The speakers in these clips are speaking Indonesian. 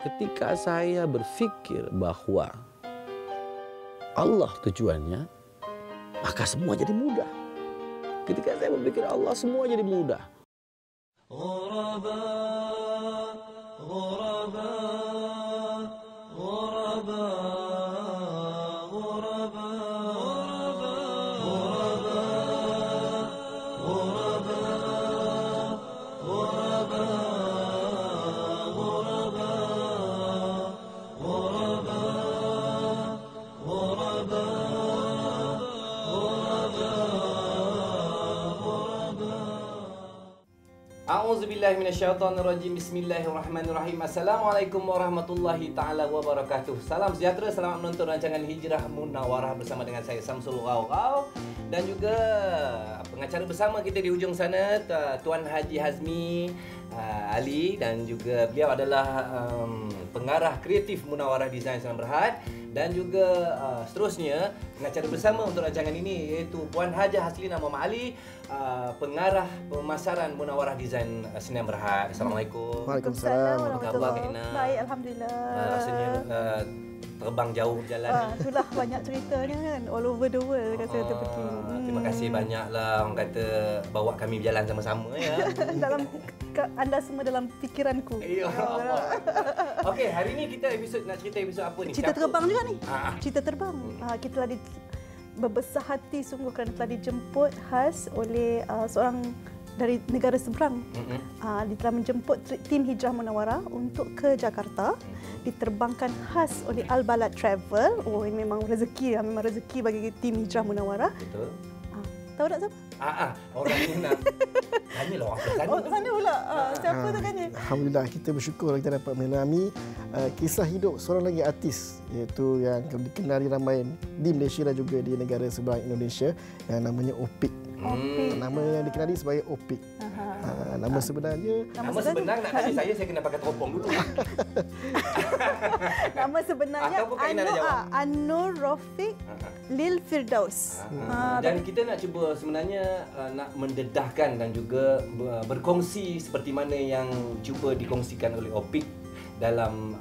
Ketika saya berpikir bahwa Allah tujuannya, maka semua jadi mudah. Ketika saya berpikir Allah, semua jadi mudah. A'udzubillahi minasyaitonirrajim. Bismillahirrahmanirrahim. Assalamualaikum warahmatullahi taala wabarakatuh. Salam sejahtera, selamat menonton rancangan Hijrah Munawarah bersama dengan saya Samsul Ghawghaw dan juga pengacara bersama kita di hujung sana Tuan Haji Hazmi Ali, dan juga beliau adalah pengarah kreatif Munawarah Design Seram Berhad, dan juga seterusnya pengacara bersama untuk rancangan ini iaitu Puan Hajah Haslina Muhammad Ali, pengarah pemasaran Munawarah Design Seram Berhad. Assalamualaikum. Waalaikumsalam. Apa khabar Kak Ina? Baik, alhamdulillah. Rasanya terbang jauh berjalan. Itulah banyak ceritanya kan, all over the world kata kita pergi. Terima kasih banyaklah orang kata bawa kami berjalan sama-sama ya. Dalam anda semua dalam fikiranku. Ya Allah. Okey, hari ni kita nak cerita episod apa ni? Cerita terbang juga ni. Cerita terbang. Kita telah berbesar hati sungguh kerana telah dijemput khas oleh seorang dari negara seberang. Dia telah menjemput tim Hijrah Munawarah untuk ke Jakarta. Diterbangkan khas oleh Al Balad Travel. Oh, ini memang rezeki, memang rezeki bagi tim Hijrah Munawarah. Betul. Tahu tak siapa? Orang ni nak tanyalah orang sana. Oh, sana pula. Siapa tu kan? Alhamdulillah, kita bersyukur kita dapat menyelami kisah hidup seorang lagi artis, iaitu yang dikenali ramai di Malaysia dan juga di negara seberang Indonesia, yang namanya Opik. Nama yang dikenali sebagai Opik. Nama sebenarnya... Nama sebenar nak kasi saya kena pakai teropong dulu. Nama sebenarnya Anur Rafiq Lil Firdaus. Dan kita nak cuba sebenarnya nak mendedahkan dan juga berkongsi seperti mana yang cuba dikongsikan oleh Opik dalam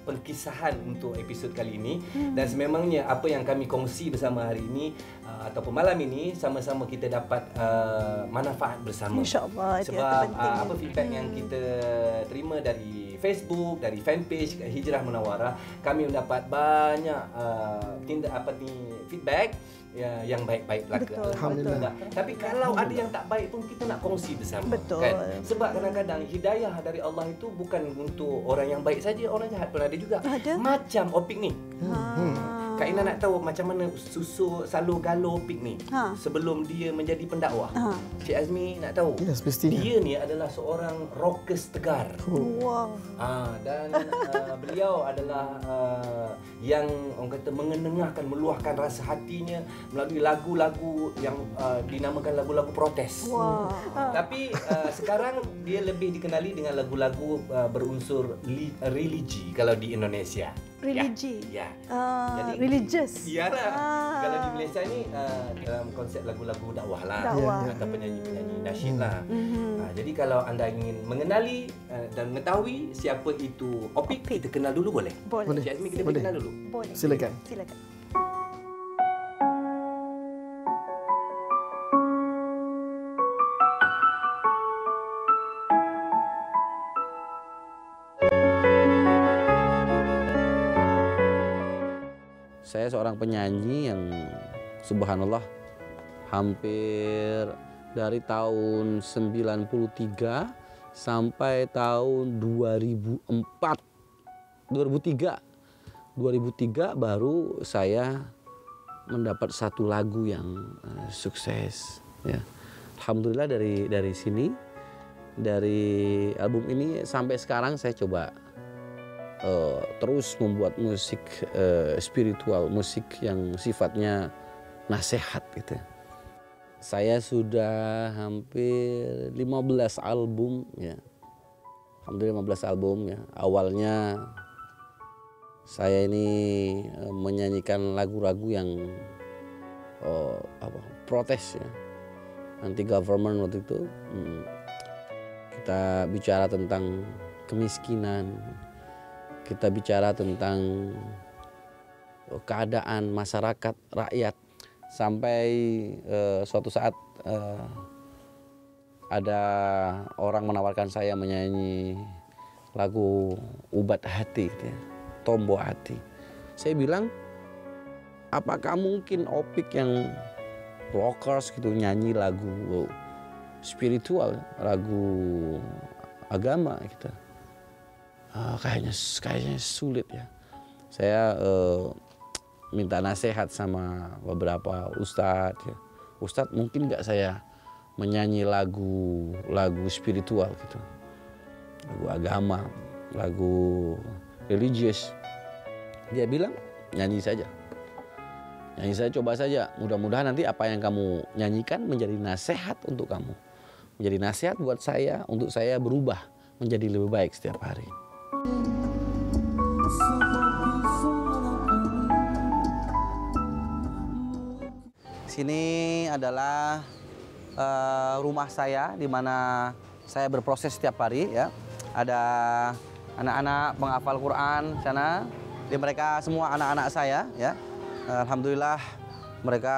perkisahan untuk episod kali ini. Dan sememangnya apa yang kami kongsi bersama hari ini ataupun malam ini, sama-sama kita dapat manfaat bersama. InsyaAllah. Sebab apa feedback yang kita terima dari Facebook, dari fanpage Hijrah Munawarah, kami mendapat banyak feedback yang baik-baik belaka. Alhamdulillah. Tapi kalau ada yang tak baik pun kita nak kongsi bersama. Betul. Kan? Sebab kadang-kadang hidayah dari Allah itu bukan untuk orang yang baik saja, orang jahat pun ada juga. Ada. Macam Opik ni. Kak Ina nak tahu macam mana susu salur galur Opik ni sebelum dia menjadi pendakwah. Cik Azmi nak tahu. Ya, semestinya. Dia ni adalah seorang rockers tegar. Wow. Dan beliau adalah yang orang kata mengenengahkan, meluahkan rasa hatinya melalui lagu-lagu yang dinamakan lagu-lagu protes. Wow. Tapi sekarang dia lebih dikenali dengan lagu-lagu berunsur religi kalau di Indonesia. Religi. Ya. Jadi religious. Iyalah. Kalau di Malaysia ni dalam konsep lagu-lagu dakwah lah. Atau penyanyi-penyanyi nasyid lah. Jadi kalau anda ingin mengenali dan mengetahui siapa itu Opik, kita kenal dulu boleh? Boleh. Cik Azmi, kita Boleh. kenal dulu. Boleh. Silakan. Silakan. Saya seorang penyanyi yang subhanallah hampir dari tahun 93 sampai tahun 2004. 2003 baru saya mendapat satu lagu yang sukses ya. Alhamdulillah dari sini, dari album ini sampai sekarang saya coba terus membuat musik spiritual, musik yang sifatnya nasihat gitu. Saya sudah hampir 15 album ya. Alhamdulillah 15 album ya. Awalnya saya ini menyanyikan lagu-lagu yang protes ya. Anti government waktu itu. Kita bicara tentang kemiskinan, kita bicara tentang keadaan masyarakat, rakyat. Sampai suatu saat ada orang menawarkan saya menyanyi lagu Ubat Hati, gitu ya, Tombo Hati. Saya bilang, apakah mungkin Opik yang rockers gitu nyanyi lagu spiritual, lagu agama gitu? Kayaknya sulit ya. Saya minta nasihat sama beberapa ustadz. Ya. Ustadz, mungkin nggak saya menyanyi lagu spiritual gitu, lagu agama, lagu religius? Dia bilang, nyanyi saja, coba saja. Mudah-mudahan nanti apa yang kamu nyanyikan menjadi nasihat untuk kamu, menjadi nasihat buat saya, untuk saya berubah menjadi lebih baik setiap hari. Sini adalah rumah saya di mana saya berproses setiap hari ya. Ada anak-anak penghafal Quran sana. Mereka semua anak-anak saya ya. Alhamdulillah mereka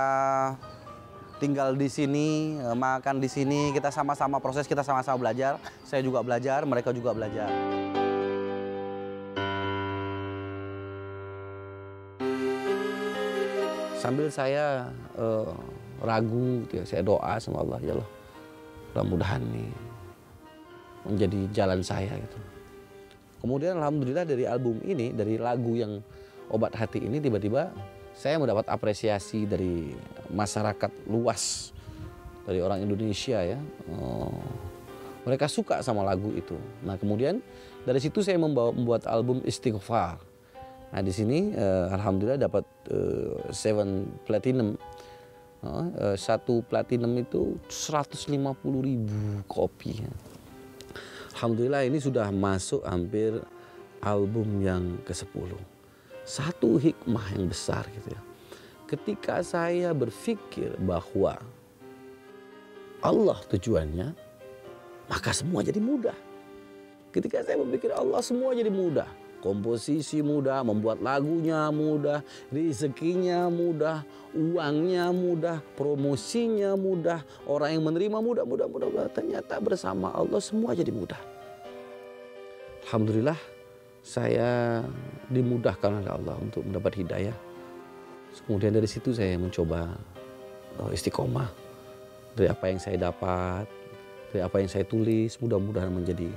tinggal di sini, makan di sini, kita sama-sama proses, kita sama-sama belajar. Saya juga belajar, mereka juga belajar. Sambil saya ragu gitu ya, saya doa sama Allah, ya Allah, mudah-mudahan nih menjadi jalan saya gitu. Kemudian alhamdulillah dari album ini, dari lagu yang Obat Hati ini, tiba-tiba saya mendapat apresiasi dari masyarakat luas, dari orang Indonesia ya. Mereka suka sama lagu itu. Nah kemudian dari situ saya membuat album Istighfar. Nah di sini alhamdulillah dapat 7 platinum. Satu platinum itu 150.000 kopi. Alhamdulillah ini sudah masuk hampir album yang ke-10. Satu hikmah yang besar gitu ya. Ketika saya berpikir bahwa Allah tujuannya, maka semua jadi mudah. Ketika saya berpikir Allah, semua jadi mudah. Komposisi mudah, membuat lagunya mudah, rezekinya mudah, uangnya mudah, promosinya mudah, orang yang menerima mudah. Ternyata bersama Allah semua jadi mudah. Alhamdulillah saya dimudahkan oleh Allah untuk mendapat hidayah. Kemudian dari situ saya mencoba istiqomah. Dari apa yang saya dapat, dari apa yang saya tulis, mudah-mudahan menjadikan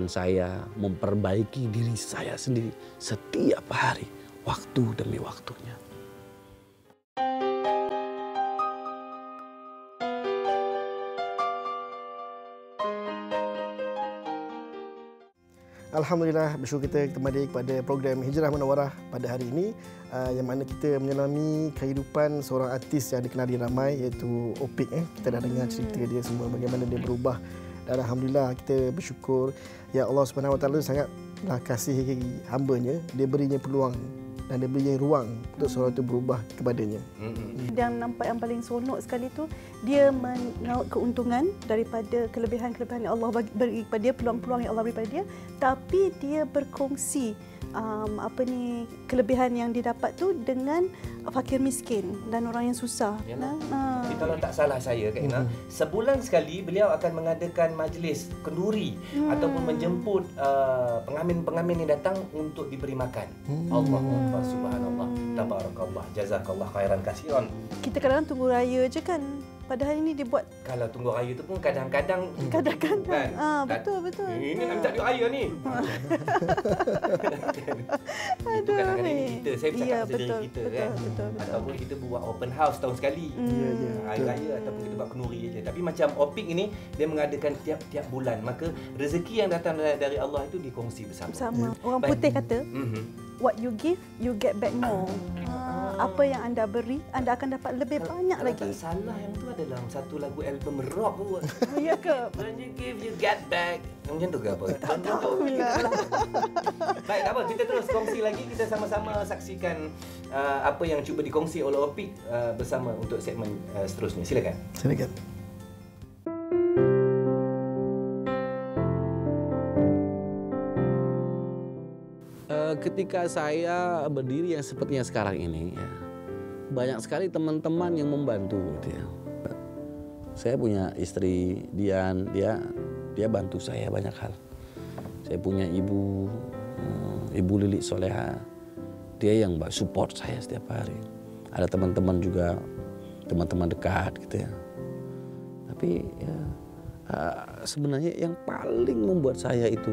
saya memperbaiki diri saya sendiri setiap hari, waktu demi waktunya. Alhamdulillah, bersyukur kita kembali kepada program Hijrah Munawarah pada hari ini, yang mana kita menyelami kehidupan seorang artis yang dikenali ramai, iaitu Opik. Kita dah dengar cerita dia semua, bagaimana dia berubah. Dan alhamdulillah kita bersyukur, ya Allah Subhanahu Wa Taala sangatlah kasih hamba-Nya, dia berinya peluang dan dia berinya ruang untuk seorang itu berubah kepadanya. Yang nampak yang paling seronok sekali tu, dia mengaut keuntungan daripada kelebihan-kelebihan yang Allah beri kepada dia, peluang-peluang yang Allah beri kepada dia, tapi dia berkongsi kelebihan yang didapat tu dengan fakir miskin dan orang yang susah. Tapi kalau tak salah saya Kak Ina, sebulan sekali beliau akan mengadakan majlis kenduri ataupun menjemput pengamen-pengamen yang datang untuk diberi makan. Allahu Akbar, subhanallah, tabarakallah, jazakallah khairan kasiran. Kita kadang-kadang tunggu raya je kan. Padahal ini dia buat. Kalau tunggu raya tu pun kadang-kadang kan? Betul. Ini nak minta duit raya ni. Itu kadang-kadang kita, saya bercakap pasal diri kita kan. Betul. Ataupun kita buat open house tahun sekali. Hari raya ataupun kita buat kenduri je. Tapi macam Opik ini, dia mengadakan tiap-tiap bulan. Maka rezeki yang datang dari Allah itu dikongsi bersama. Orang putih kata, what you give, you get back more. Apa yang anda beri, anda akan dapat lebih banyak lagi. Kalau tak salah yang tu ada dalam satu lagu album rock kot. Ya ke? When you give, you get back. Macam tu ke apa? Tak tahu lah. Baik, tak apa. Kita terus kongsi lagi. Kita sama-sama saksikan apa yang cuba dikongsi oleh Opik bersama untuk segmen seterusnya. Silakan. Ketika saya berdiri yang sepertinya sekarang ini, ya, banyak sekali teman-teman yang membantu gitu ya. Saya punya istri Dian, dia bantu saya banyak hal. Saya punya ibu Lili Soleha, dia yang support saya setiap hari. Ada teman-teman juga, teman-teman dekat gitu ya. Tapi ya sebenarnya yang paling membuat saya itu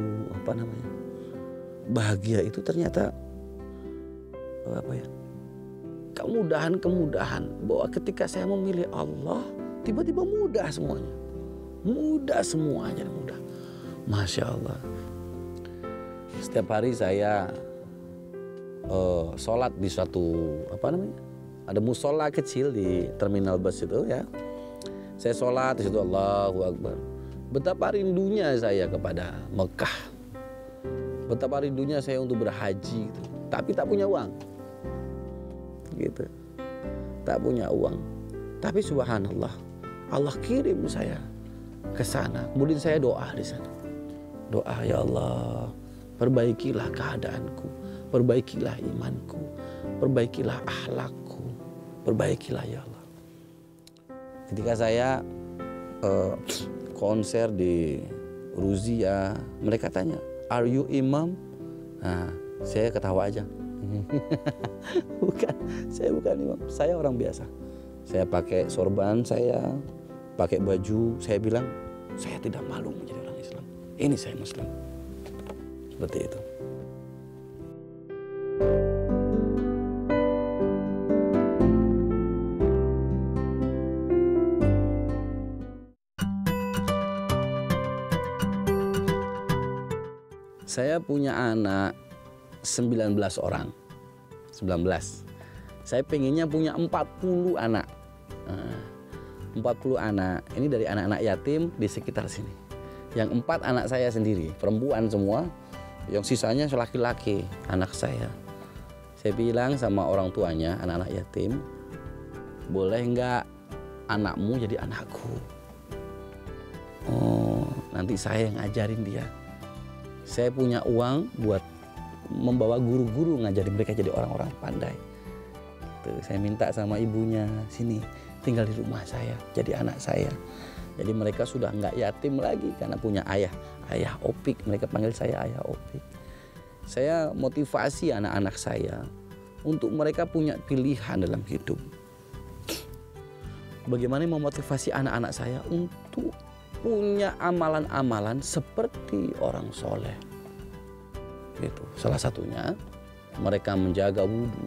bahagia itu ternyata kemudahan bahwa ketika saya memilih Allah, tiba-tiba mudah semuanya. Mudah. Masya Allah. Setiap hari saya sholat di suatu ada musola kecil di terminal bus itu ya. Saya sholat di situ, Allahu Akbar. Betapa rindunya saya kepada Mekah. Betapa rindunya saya untuk berhaji gitu. Tapi tak punya uang. Gitu. Tak punya uang. Tapi subhanallah, Allah kirim saya ke sana. Kemudian saya doa di sana. Doa, ya Allah, perbaikilah keadaanku, perbaikilah imanku, perbaikilah akhlakku, perbaikilah ya Allah. Ketika saya konser di Ruzia, mereka tanya, "Are you imam?" Nah, saya ketawa aja. Bukan, saya bukan imam, saya orang biasa. Saya pakai sorban, saya pakai baju, saya bilang, saya tidak malu menjadi orang Islam. Ini saya Muslim. Seperti itu. Saya punya anak 19 orang. 19. Saya pengennya punya 40 anak. 40 anak. Ini dari anak-anak yatim di sekitar sini. Yang 4 anak saya sendiri, perempuan semua. Yang sisanya laki-laki, anak saya. Saya bilang sama orang tuanya, anak-anak yatim, boleh nggak anakmu jadi anakku? Oh, nanti saya yang ngajarin dia. Saya punya uang buat membawa guru-guru ngajarin mereka jadi orang-orang pandai. Tuh, saya minta sama ibunya, sini tinggal di rumah saya, jadi anak saya. Jadi mereka sudah nggak yatim lagi karena punya ayah Opik. Mereka panggil saya ayah Opik. Saya motivasi anak-anak saya untuk mereka punya pilihan dalam hidup. Bagaimana memotivasi anak-anak saya untuk punya amalan-amalan seperti orang soleh. Gitu. Salah satunya mereka menjaga wudhu,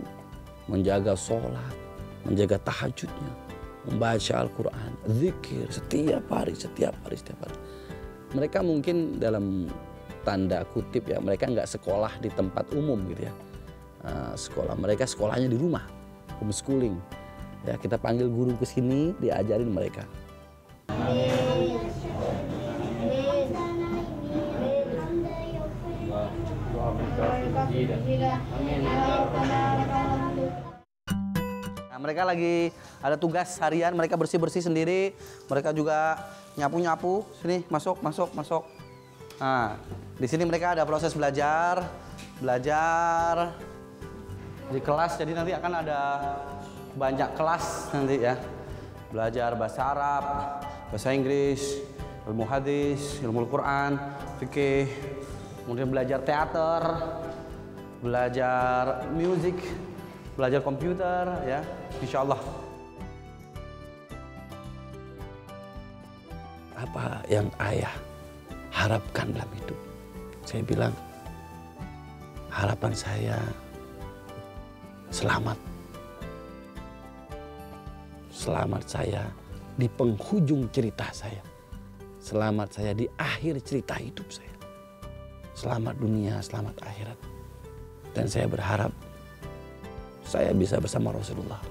menjaga sholat, menjaga tahajudnya, membaca Al-Quran, zikir setiap hari. Mereka mungkin dalam tanda kutip ya, mereka nggak sekolah di tempat umum gitu ya. Mereka sekolahnya di rumah, homeschooling. Ya, kita panggil guru ke sini, diajarin mereka. Nah, mereka lagi ada tugas harian, mereka bersih-bersih sendiri, mereka juga nyapu-nyapu. Sini, masuk. Nah, di sini mereka ada proses belajar di kelas. Jadi nanti akan ada banyak kelas nanti ya. Belajar bahasa Arab, bahasa Inggris, ilmu hadis, ilmu Al-Quran, fikih, kemudian belajar teater, belajar musik, belajar komputer ya, insya Allah. Apa yang ayah harapkan dalam hidup? Saya bilang, harapan saya selamat. Selamat saya di penghujung cerita saya. Selamat saya di akhir cerita hidup saya. Selamat dunia, selamat akhirat. Dan saya berharap saya bisa bersama Rasulullah.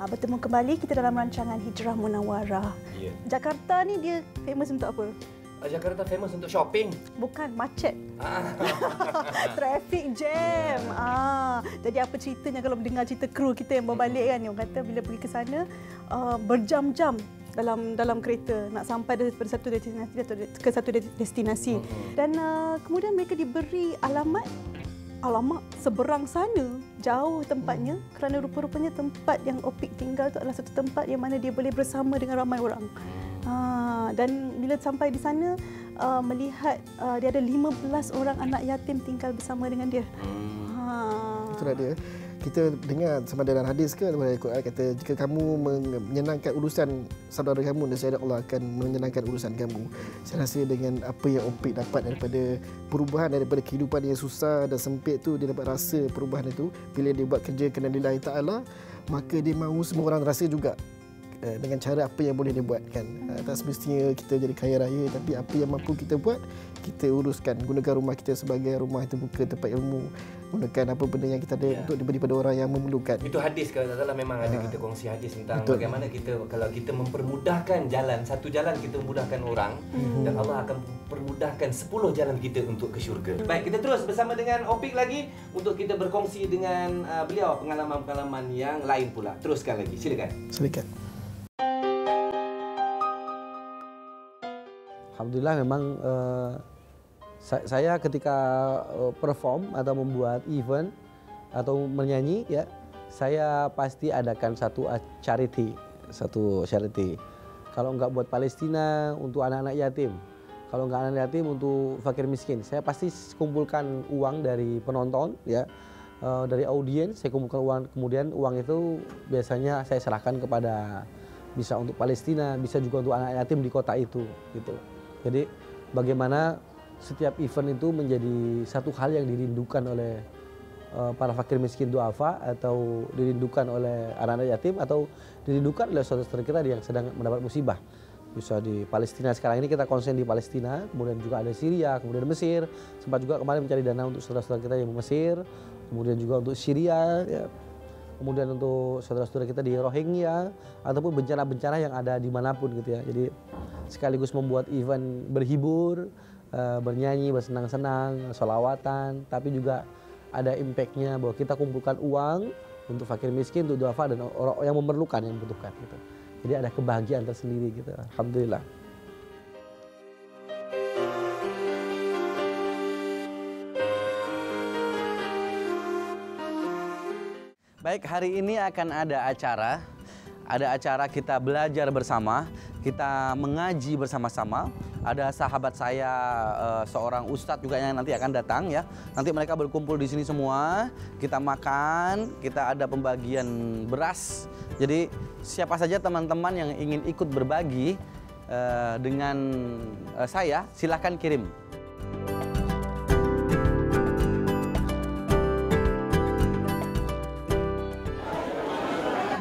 Bertemu kembali kita dalam rancangan Hijrah Munawarah. Ya. Jakarta ni dia famous untuk apa? Jakarta famous untuk shopping. Bukan, macet. Traffic jam. Jadi apa ceritanya kalau mendengar cerita kru kita yang bawa balik kan, yang kata bila pergi ke sana berjam-jam dalam kereta nak sampai daripada satu destinasi ke satu destinasi. Dan kemudian mereka diberi alamat seberang sana, jauh tempatnya, kerana rupa-rupanya tempat yang Opik tinggal tu adalah satu tempat yang mana dia boleh bersama dengan ramai orang. Dan bila sampai di sana, melihat dia ada 15 orang anak yatim tinggal bersama dengan dia. Itulah dia. Kita dengar sama dalam hadis ke dalam Al-Quran kata jika kamu menyenangkan urusan saudara kamu, nescaya Allah akan menyenangkan urusan kamu. Saya rasa dengan apa yang Opik dapat daripada perubahan daripada kehidupan yang susah dan sempit tu, dia dapat rasa perubahan itu bila dia buat kerja kerana lillahi ta'ala, maka dia mahu semua orang rasa juga dengan cara apa yang boleh dia buat kan. Tak semestinya kita jadi kaya raya, tapi apa yang mampu kita buat, kita uruskan. Gunakan rumah kita sebagai rumah terbuka, tempat ilmu. Gunakan apa benda yang kita ada untuk diberi pada orang yang memerlukan. Itu hadis kalau tak salah, memang ada kita kongsi hadis tentang bagaimana kita kalau kita mempermudahkan jalan, satu jalan kita memudahkan orang, dan Allah akan permudahkan 10 jalan kita untuk ke syurga. Baik, kita terus bersama dengan Opik lagi untuk kita berkongsi dengan beliau pengalaman-pengalaman yang lain pula. Teruskan lagi, silakan. Silakan. Alhamdulillah memang saya ketika perform atau membuat event atau menyanyi ya, saya pasti adakan satu charity. Kalau enggak buat Palestina, untuk anak-anak yatim. Kalau enggak anak yatim, untuk fakir miskin. Saya pasti kumpulkan uang dari penonton ya, dari audiens saya kumpulkan uang, kemudian uang itu biasanya saya serahkan kepada, bisa untuk Palestina, bisa juga untuk anak yatim di kota itu gitu. Jadi bagaimana setiap event itu menjadi satu hal yang dirindukan oleh para fakir miskin duafa, atau dirindukan oleh anak-anak yatim, atau dirindukan oleh saudara-saudara kita yang sedang mendapat musibah. Bisa di Palestina, sekarang ini kita konsen di Palestina, kemudian juga ada Syria, kemudian Mesir. Sempat juga kemarin mencari dana untuk saudara-saudara kita yang di Mesir, kemudian juga untuk Syria, ya. Kemudian untuk saudara-saudara kita di Rohingya, ataupun bencana-bencana yang ada dimanapun gitu ya. Jadi sekaligus membuat event berhibur, bernyanyi, bersenang-senang, sholawatan, tapi juga ada impact-nya bahwa kita kumpulkan uang untuk fakir miskin, untuk duafa, dan orang yang memerlukan, yang membutuhkan gitu. Jadi ada kebahagiaan tersendiri gitu. Alhamdulillah. Baik, hari ini akan ada acara kita belajar bersama, kita mengaji bersama-sama. Ada sahabat saya, seorang ustadz juga yang nanti akan datang ya. Nanti mereka berkumpul di sini semua, kita makan, kita ada pembagian beras. Jadi siapa saja teman-teman yang ingin ikut berbagi dengan saya, silahkan kirim.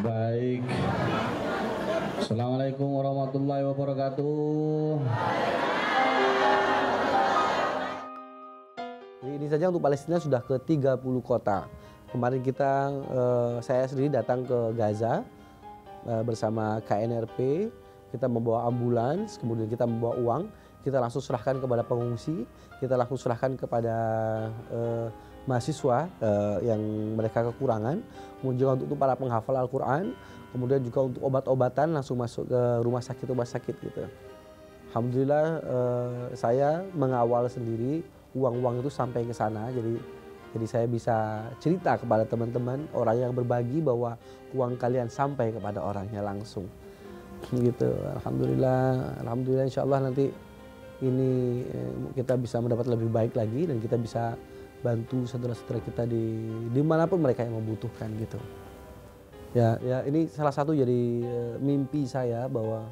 Baik. Assalamualaikum warahmatullahi wabarakatuh. Jadi ini saja untuk Palestina sudah ke 30 kota. Kemarin saya sendiri datang ke Gaza bersama KNRP. Kita membawa ambulans, kemudian kita membawa uang. Kita langsung serahkan kepada pengungsi. Kita langsung serahkan kepada mahasiswa yang mereka kekurangan. Kemudian juga untuk para penghafal Al-Quran. Kemudian juga untuk obat-obatan langsung masuk ke rumah sakit gitu. Alhamdulillah saya mengawal sendiri uang-uang itu sampai ke sana. Jadi saya bisa cerita kepada teman-teman orang yang berbagi bahwa uang kalian sampai kepada orangnya langsung. Gitu. Alhamdulillah insya Allah nanti ini kita bisa mendapat lebih baik lagi dan kita bisa bantu saudara-saudara kita di manapun mereka yang membutuhkan gitu. Ya ini salah satu jadi mimpi saya bahwa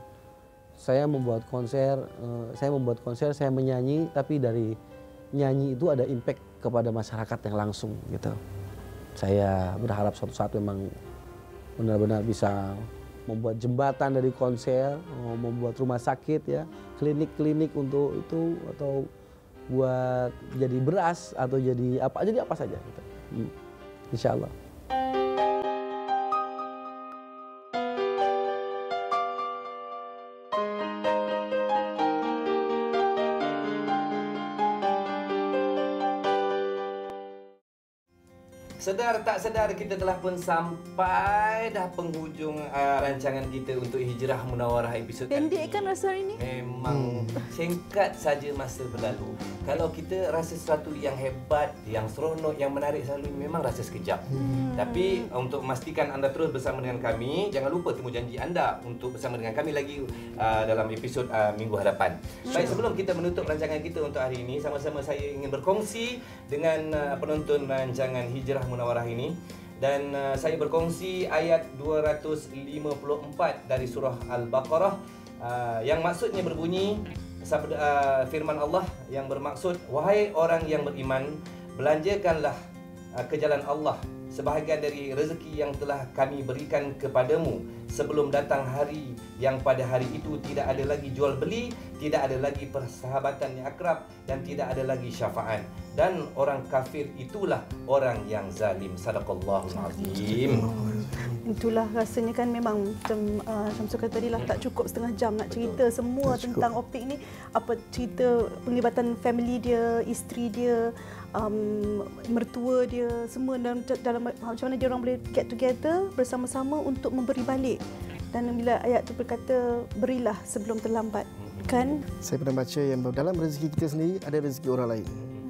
saya membuat konser, saya menyanyi, tapi dari nyanyi itu ada impact kepada masyarakat yang langsung gitu. Saya berharap suatu saat memang benar-benar bisa membuat jembatan dari konser, membuat rumah sakit ya, klinik-klinik untuk itu, atau buat jadi beras atau jadi apa saja gitu. Insya Allah. sedar tak sedar kita telah pun sampai dah penghujung rancangan kita untuk Hijrah Munawarah episod kali Pendek ini. kan rasa hari ni? Memang singkat saja masa berlalu. Kalau kita rasa sesuatu yang hebat, yang seronok, yang menarik selalu memang rasa sekejap. Tapi untuk memastikan anda terus bersama dengan kami, jangan lupa temu janji anda untuk bersama dengan kami lagi dalam episod minggu hadapan. Baik, sebelum kita menutup rancangan kita untuk hari ini, sama-sama saya ingin berkongsi dengan penonton rancangan Hijrah Munawarah ini. Dan saya berkongsi ayat 254 dari surah Al-Baqarah yang maksudnya berbunyi firman Allah yang bermaksud, wahai orang yang beriman, belanjakanlah ke jalan Allah sebahagian dari rezeki yang telah kami berikan kepadamu sebelum datang hari yang pada hari itu tidak ada lagi jual beli, tidak ada lagi persahabatan yang akrab dan tidak ada lagi syafaat, dan orang kafir itulah orang yang zalim. Sadaqallahul azim. Itulah rasanya kan memang macam Syamsul kata tadi lah, tak cukup setengah jam nak cerita semua tentang Opik ni. Apa cerita penglibatan family dia, isteri dia, mertua dia, semua dalam macam mana dia orang boleh get together bersama-sama untuk memberi balik. Dan bila ayat tu berkata, berilah sebelum terlambat. Kan? Saya pernah baca yang dalam rezeki kita sendiri ada rezeki orang lain.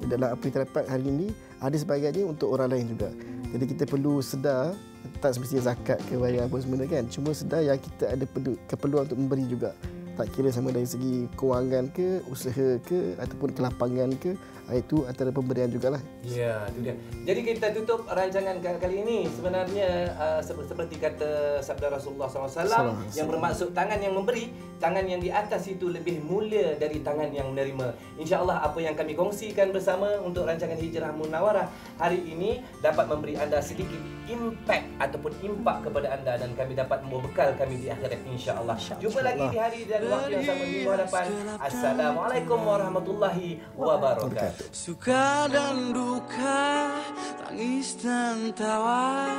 Dalam apa kita dapat hari ini, ada sebahagiannya untuk orang lain juga. Jadi kita perlu sedar, tak semestinya zakat ke bayar apa semua kan. Cuma sedar yang kita ada keperluan untuk memberi juga. Tak kira sama dari segi kewangan ke, usaha ke, ataupun kelapangan ke, itu antara pemberian jugalah. Ya, itu dia. Jadi kita tutup rancangan kali ini. Sebenarnya seperti kata sabda Rasulullah SAW yang bermaksud tangan yang memberi, tangan yang di atas itu lebih mulia dari tangan yang menerima. InsyaAllah apa yang kami kongsikan bersama untuk rancangan Hijrah Munawarah hari ini dapat memberi anda sedikit impact ataupun impak kepada anda, dan kami dapat membawa bekal kami di akhirat insyaAllah. Jumpa lagi di hari dan waktu yang sama minggu hadapan. Assalamualaikum warahmatullahi wabarakatuh. Suka dan duka, tangis dan tawa,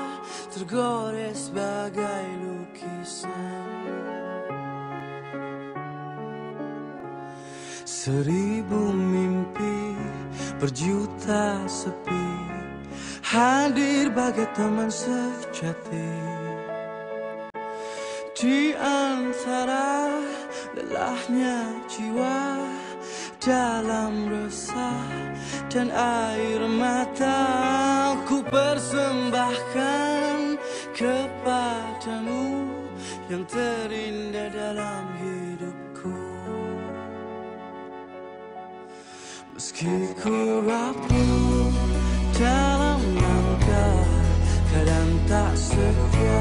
tergores bagai lukisan. Seribu mimpi, berjuta sepi, hadir bagai teman sejati. Di antara lelahnya jiwa, dalam resah dan air mata, ku persembahkan kepadamu yang terindah dalam hidupku. Meski ku rapuh dalam langkah, kadang tak setia,